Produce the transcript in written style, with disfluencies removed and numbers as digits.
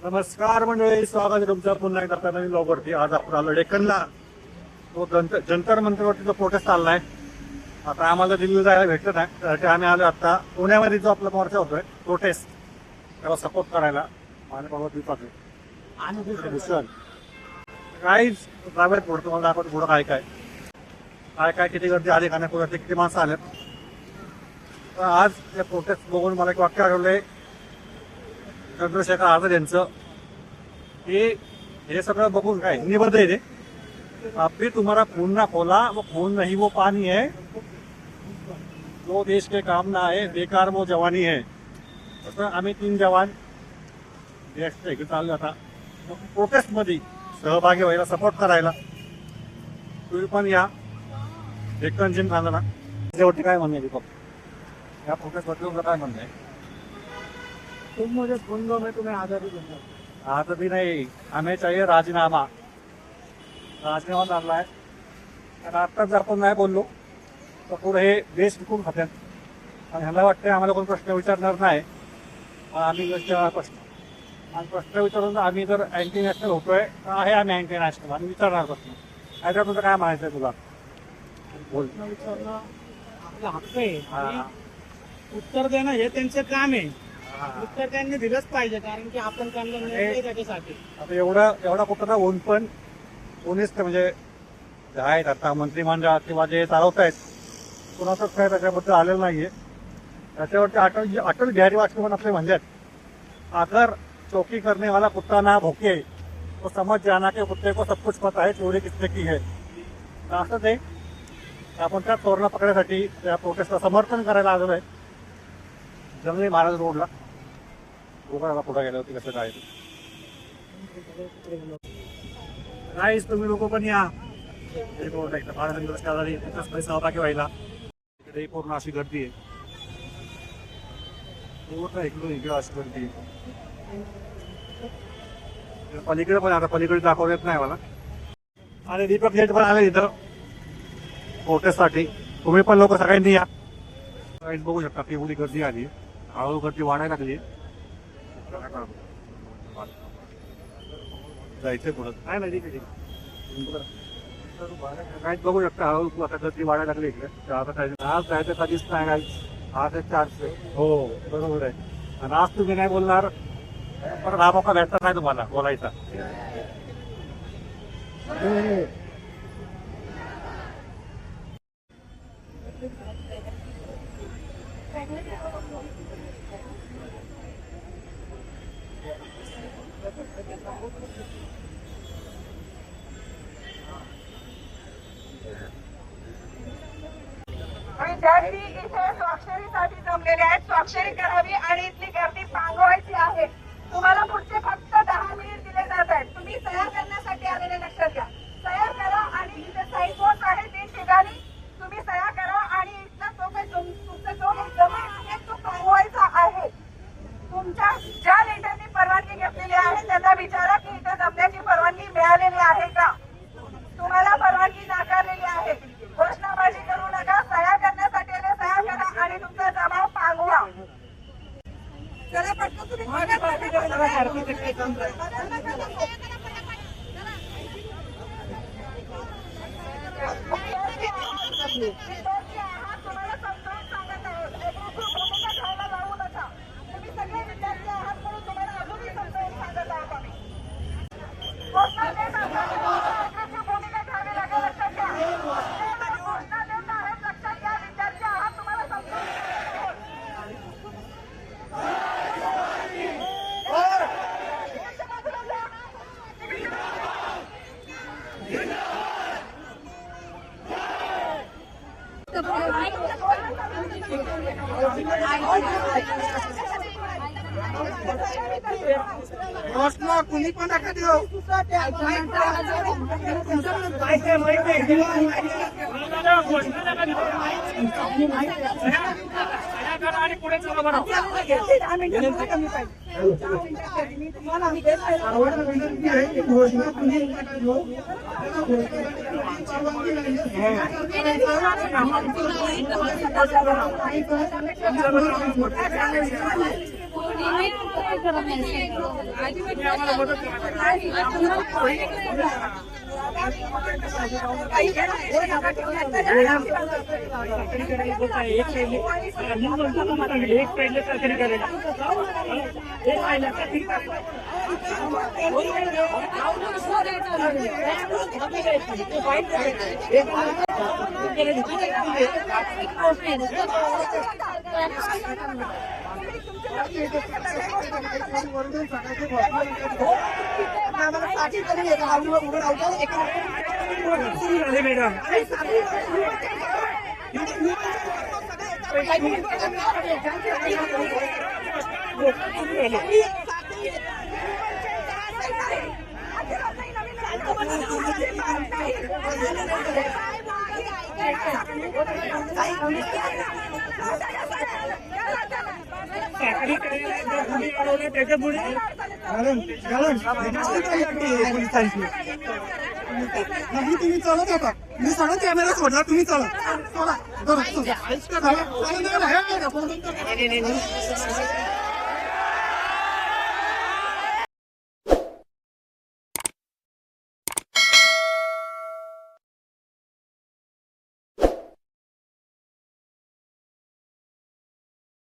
नमस्कार मंडळी, स्वागत आहे तुमचं पुन्हा एकदा आपल्या नवीन ब्लॉगवरती. आज आपण आलो डेक्कनला. तो जंतर मंतरवरती जो प्रोटेस्ट चाललाय. आता आम्हाला दिल्लीला जायला भेटलं नाही, त्यासाठी आम्ही आलो आता पुण्यामध्ये जो आपला मोर्चा होतोय प्रोटेस्ट, त्याला सपोर्ट करायला. आणि बाबा दीपक आणि भूषण काहीच प्रायव्हेट पुढं तुम्हाला दाखवतो पुढं काय काय काय काय किती गर्दी आली का नाही, पुढे किती माणसं आलेत. तर आज त्या प्रोटेस्ट बघून मला एक वाक्य आठवलंय चंद्रशेखर आझाद यांचं, की हे सगळं बघून काय हिंदीमध्ये आहे ते, अभी तुम्हारा खून ना खोला वो खून नहीं वो पानी है, जो देश के काम ना आहे बेकार वो जवानी है. तसं आम्ही 3 जवान देशाच्या इकडे चाललो आता प्रोटेस्ट मध्ये सहभागी व्हायला, सपोर्ट करायला. तुम्ही पण या डेक्कन जिमखानाला. त्याच्यावरती काय म्हणणे दीपक, या प्रोटेस्ट बद्दल काय म्हणणं आहे? तुम मुझे खून दो, मैं तुम्हें आजादी दूंगा. आजादी नहीं, हमें चाहिए राजीनामा. राजीनामा चाललाय. कारण आत्ताच जर आपण नाही बोललो तर पुढे हे देश विकून खात्यात. आणि ह्याला वाटतं आम्हाला कोण प्रश्न विचारणार नाही, पण आम्ही प्रश्न आणि प्रश्न विचारून आम्ही जर अँटी नॅशनल होतोय तर आहे आम्ही अँटी नॅशनल आणि विचारणार प्रश्न. त्याच्यावर तुझं काय म्हणायचं आहे तुला? बोल. प्रश्न विचारणं आपला हक्क आहे आणि हा. उत्तर देणं हे त्यांचं काम आहे. हा. उत्तर त्यांनी दिलंच पाहिजे, कारण की आपण त्यांना निर्णय त्याच्यासाठी. आता एवढा कुठं होऊन पण कोणीच म्हणजे जे आहेत आता मंत्रिमंडळात किंवा जे चालवत आहेत कोणाचंच काय त्याच्याबद्दल आलेलं नाहीये. त्याच्यावरती अटल बिहारी वाजपेयी पण आपले म्हणतात, अगर चौकी करने वाला कुत्ता ना भोके तो समझ जाना के कुत्ते को सब कुछ पता है चोरी किसने की है. तर असं ते आपण त्या चोरणा पकडण्यासाठी त्या प्रोटेस्टला समर्थन करायला आलेलो आहे जंगली महाराज रोडला. लोकांना पुढे गेले होते कसं काय नाहीच. तुम्ही लोक पण या सहभागी व्हायला. इकडे पूर्ण अशी गर्दी आहे, इकडे अशी गर्दी आहे. पलीकडे पण आता पलीकडे दाखवता येत नाही मला. आणि दीपक जेट पण आले इथं प्रोटेस्टसाठी. तुम्ही पण लोक सगळ्यांनी या. काहीच बघू शकता की एवढी गर्दी आली, हळूहळू गर्दी वाढायला लागली. जायचंय पुढं काय नाही तिकडे काहीच बघू शकता हळूहळू आता गर्दी वाढायला लागली इकडे. आज जायचं कधीच नाही, काही आज 400. हो बरोबर आहे. आणि आज तुम्ही नाही बोलणार पण हा मौका भेटता नाही तुम्हाला बोलायचा. विद्यार्थी इथे स्वाक्षरीसाठी जमलेले आहेत. स्वाक्षरी करावी आणि इथली गर्दी पांगवायची आहे. तुम्हाला पुढचे फक्त 10 मिनिट दिले जात आहेत. तुम्ही सह्या करण्यासाठी आलेले लक्षात घ्या. सह्या करा आणि इथे साईन बोर्ड आहे 3 ठिकाणी. तुम्ही सह्या करा आणि इथला जो काही तुमचा जो जमा आहे तो पांगवायचा आहे. तुमच्या ज्या लीडरनी परवानगी घेतलेली आहे त्यांना विचारा की इथे जमण्याची परवानगी मिळालेली आहे का. तुम्हाला परवानगी नाकारलेली आहे. घोषणाबाजी करू नका. सह्या करण्यासाठी सह्या करा आणि तुमचा जमाव पांगवा. चला पटकन तुम्ही विद्यार्थी आहात, तुम्हाला समजावून सांगत आहोत. भूमिका घ्यायला जाऊ नका. तुम्ही सगळे विद्यार्थी आहात म्हणून तुम्हाला अजूनही समजावून सांगत आहोत आम्ही. घोषणा देत आहात, भूमिका घ्यावी लागेल लक्षात घ्या. घोषणा देत आहेत लक्षात घ्या. विद्यार्थी आहात, तुम्हाला समजावून सांगत आहोत. घोषणा कुणी पण नका देऊ. आणि पुढे चला बरं. घोषणा कुणी नका देऊ. आम्हाला मदत एक पहिले चाकरी करायला एक पाहिलं मॅडम चाकरी करायला त्याच्यापुढे तुम्ही चालत आता मी सगळं कॅमेरा सोडला तुम्ही चला चला